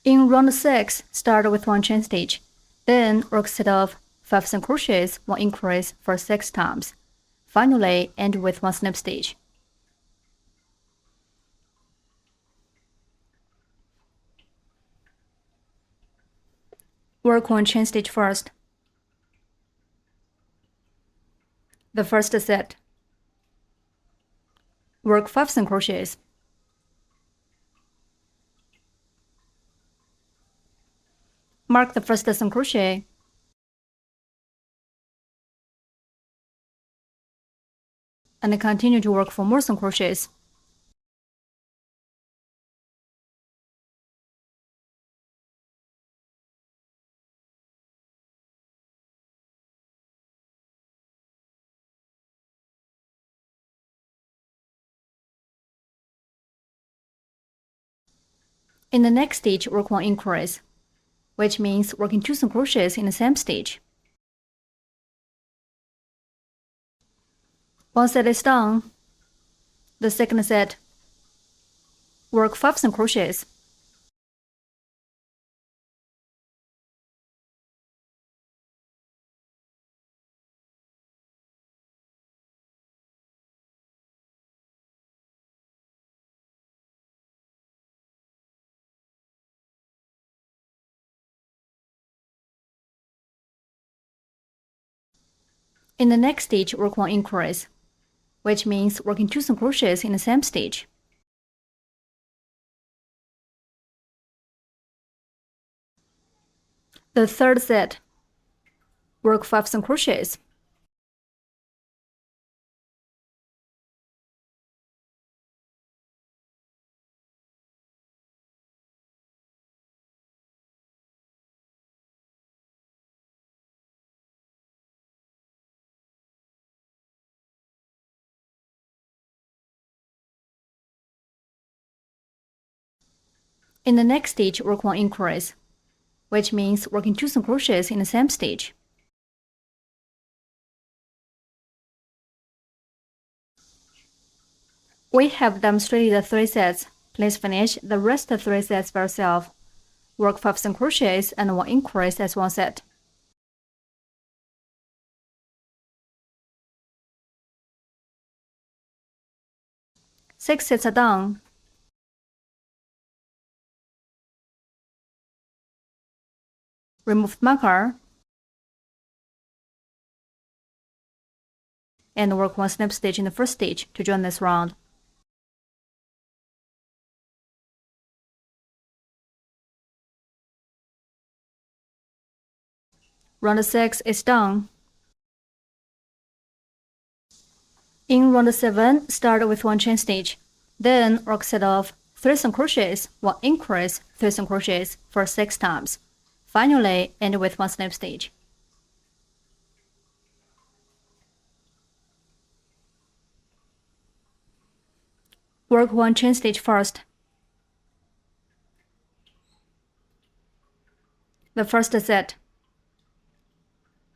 In round 6, start with 1 chain stitch, then work set of 5 single crochets, 1 increase for 6 times. Finally, end with 1 slip stitch. Work 1 chain stitch first. The first set. Work 5 single crochets. Mark the first single crochet and continue to work 4 more single crochets. In the next stitch, work 1 increase, which means working 2 single crochets in the same stitch. One set is done. The second set, work 5 single crochets. In the next stitch, work 1 increase, which means working 2 single crochets in the same stitch. The third set, work 5 single crochets. In the next stitch, work 1 increase, which means working 2 single crochets in the same stitch. We have demonstrated the 3 sets. Please finish the rest of 3 sets by yourself. Work 5 single crochets and 1 increase as 1 set. Six sets are done. Remove the marker and work 1 snip stitch in the first stitch to join this round. Round 6 is done. In round 7, start with 1 chain stitch, then work set of 3 single crochets, 1 increase, 3 single crochets for 6 times. Finally, end with 1 slip stitch. Work 1 chain stitch first. The first set.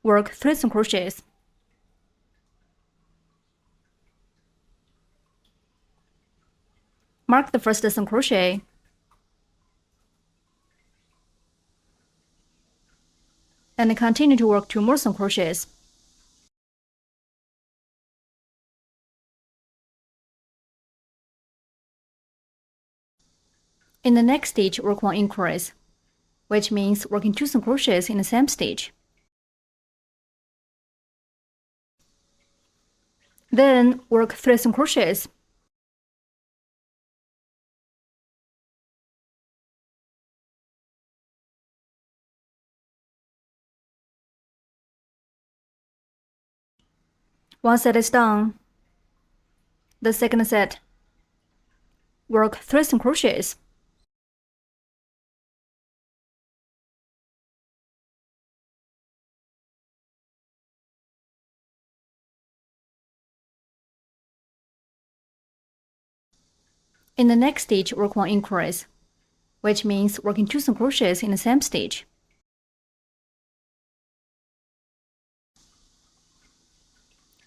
Work 3 single crochets. Mark the first single crochet and continue to work 2 more single crochets. In the next stitch, work 1 increase, which means working 2 single crochets in the same stitch. Then work 3 single crochets. One set is done. The second set, work 3 single crochets. In the next stitch, work 1 increase, which means working 2 single crochets in the same stitch.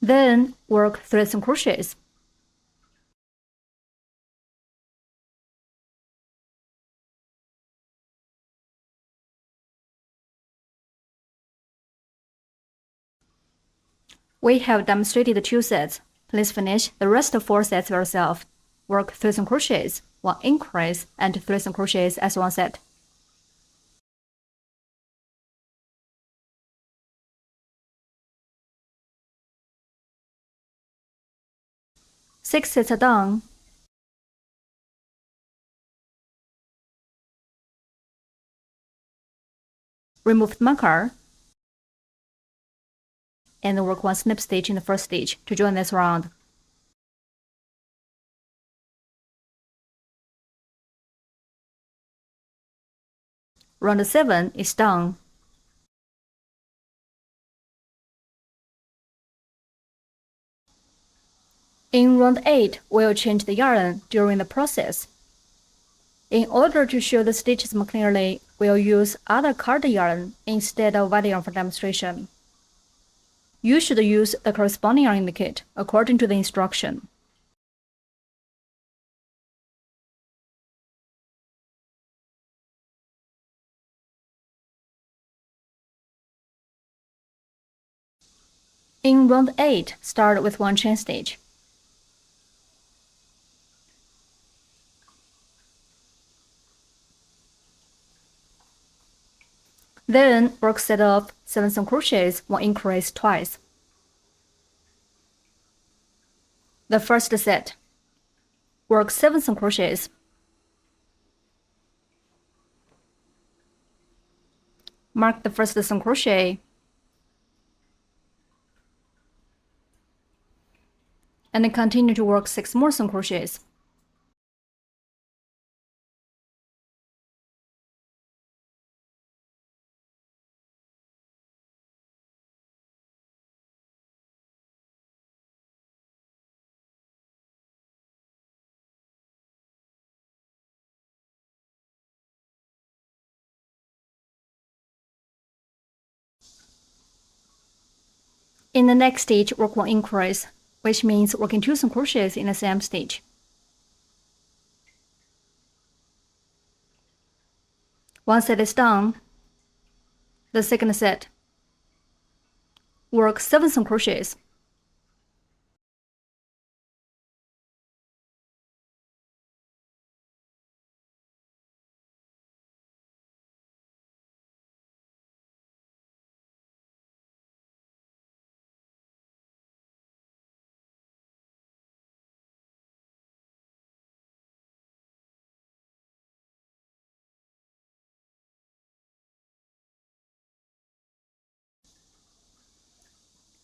Then work 3 single crochets. We have demonstrated 2 sets. Please finish the rest of 4 sets yourself. Work 3 single crochets, 1 increase, and 3 single crochets as 1 set. Six sets are done. Remove the marker and work 1 snip stitch in the first stitch to join this round. Round 7 is done. In round 8, we'll change the yarn during the process. In order to show the stitches more clearly, we'll use other colored yarn instead of white yarn for demonstration. You should use the corresponding yarn in the kit according to the instruction. In round 8, start with 1 chain stitch. Then work set of 7 single crochets, 1 increase twice. The first set. Work 7 single crochets. Mark the first single crochet and then continue to work 6 more single crochets. In the next stitch, work 1 increase, which means working 2 single crochets in the same stitch. One set is done. The second set. Work 7 single crochets.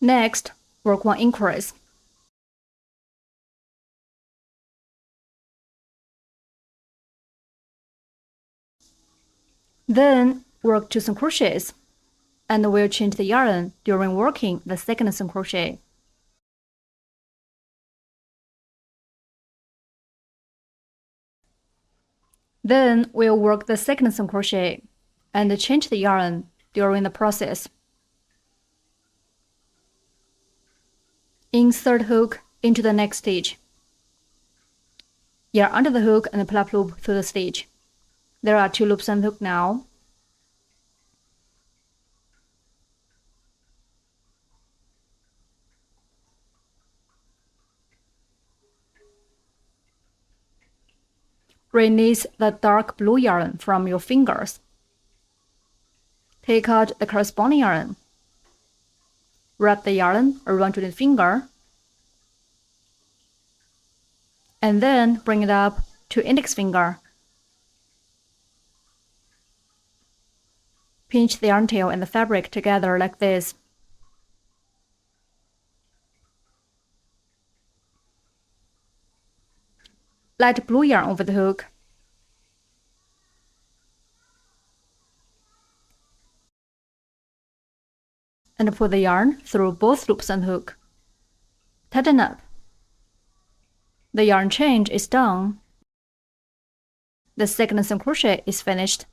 Next, work 1 increase. Then work 2 single crochets, and we'll change the yarn during working the second single crochet. Then we'll work the second single crochet and change the yarn during the process. Insert hook into the next stitch. Yarn under the hook and pull up loop through the stitch. There are 2 loops on the hook now. Release the dark blue yarn from your fingers. Take out the corresponding yarn. Wrap the yarn around your finger, and then bring it up to index finger. Pinch the yarn tail and the fabric together like this. Light blue yarn over the hook. And pull the yarn through both loops on the hook. Tighten up. The yarn change is done. The second single crochet is finished.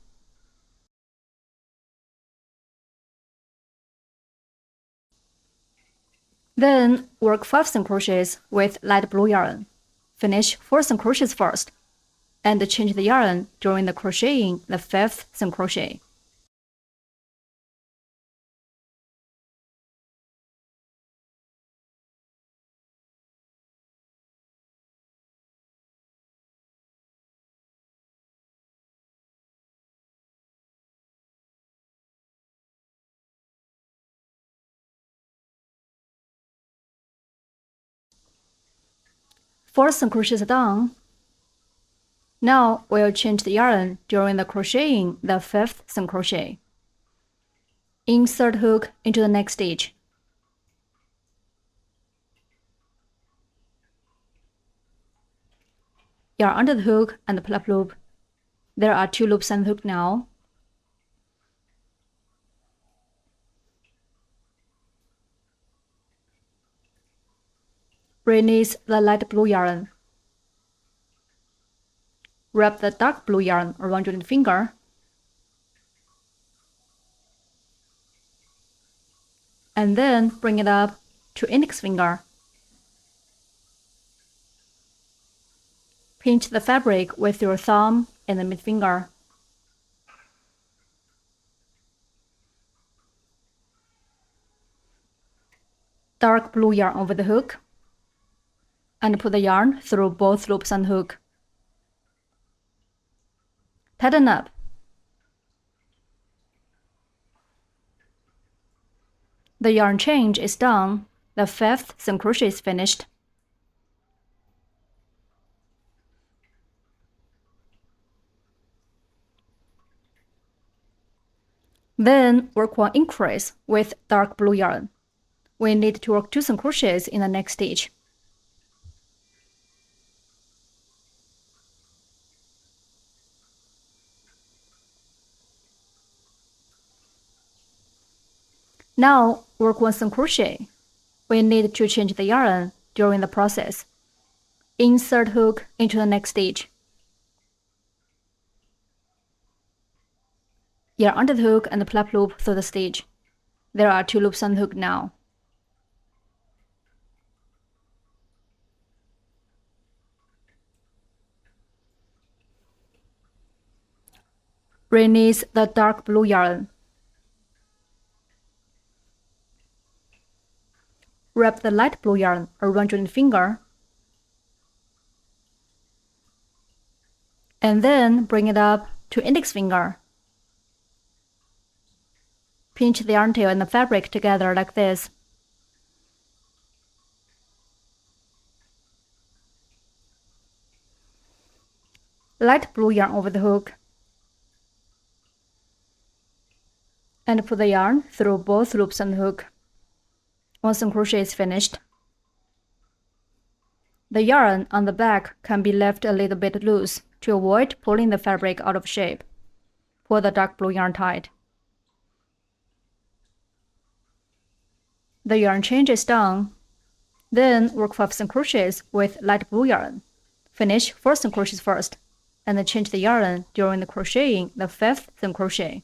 Then work 5 single crochets with light blue yarn. Finish 4 single crochets first, and change the yarn during the crocheting the 5th single crochet. 4 single crochets done. Now we'll change the yarn during the crocheting the 5th single crochet. Insert hook into the next stitch. Yarn under the hook and pull up loop. There are 2 loops on the hook now. Release the light blue yarn. Wrap the dark blue yarn around your finger. And then bring it up to index finger. Pinch the fabric with your thumb and the mid finger. Dark blue yarn over the hook. And put the yarn through both loops on the hook. Tighten up. The yarn change is done. The 5th single crochet is finished. Then work 1 increase with dark blue yarn. We need to work 2 single crochets in the next stitch. Now work 1 single crochet. We need to change the yarn during the process. Insert hook into the next stitch. Yarn under the hook and pull up loop through the stitch. There are 2 loops on the hook now. Release the dark blue yarn. Wrap the light blue yarn around your finger. And then bring it up to index finger. Pinch the yarn tail and the fabric together like this. Light blue yarn over the hook. And put the yarn through both loops on the hook. 1 single crochet is finished. The yarn on the back can be left a little bit loose to avoid pulling the fabric out of shape. Pull the dark blue yarn tight. The yarn change is done. Then work 5 single crochets with light blue yarn. Finish 4 single crochets first, and then change the yarn during the crocheting the 5th single crochet.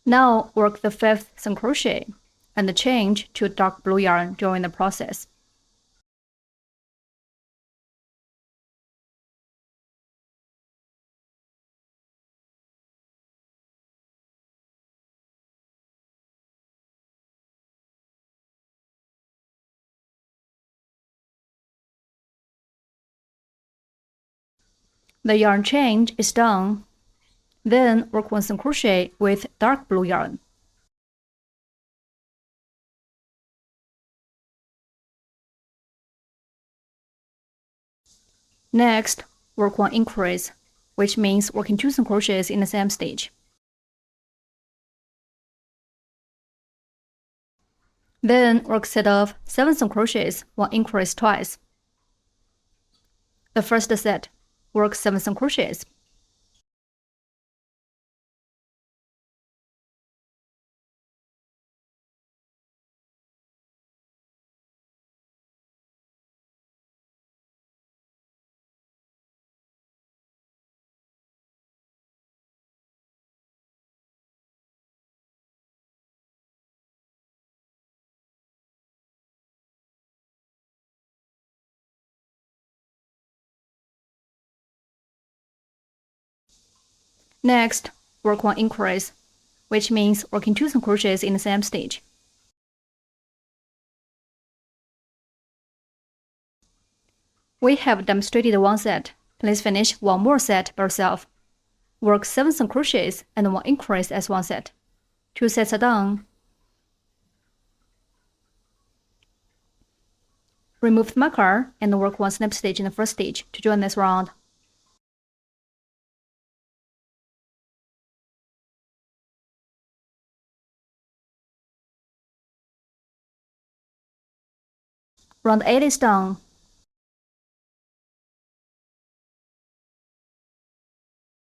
Now work the 5th single crochet and change to dark blue yarn during the process. The yarn change is done. Then work 1 single crochet with dark blue yarn. Next, work 1 increase, which means working 2 single crochets in the same stitch. Then work set of 7 single crochets, 1 increase twice. The first set, work 7 single crochets. Next, work 1 increase, which means working 2 single crochets in the same stitch. We have demonstrated one set. Please finish one more set by yourself. Work 7 single crochets and 1 increase as one set. 2 sets are done. Remove the marker and work 1 snip stitch in the first stitch to join this round. Round 8 is done.